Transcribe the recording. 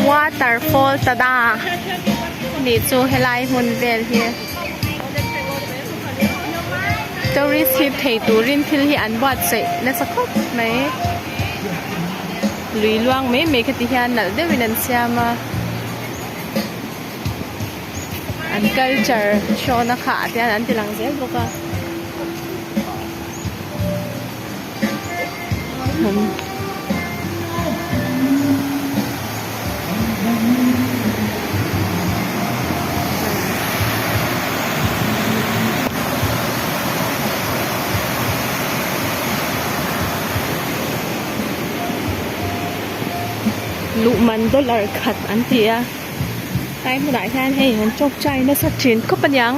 waterfall ตาดานี่จูให้ไล่หุ่นเวลเฮียเจ้าริสิทธิ์ตูรินทิลที่อันบอดเสนสักครบไหมลุยล่วงไหมเมฆติฮานัลเดวินันเซียมาอัน culture โชว์นะคะที่อันที่หลังเสียบุกะลูมันดอลลาร์ขัดอันเดียไอ้ไม่ได้แค่ให้เห็นจบใจนะสักชิ้นก็เป็นยัง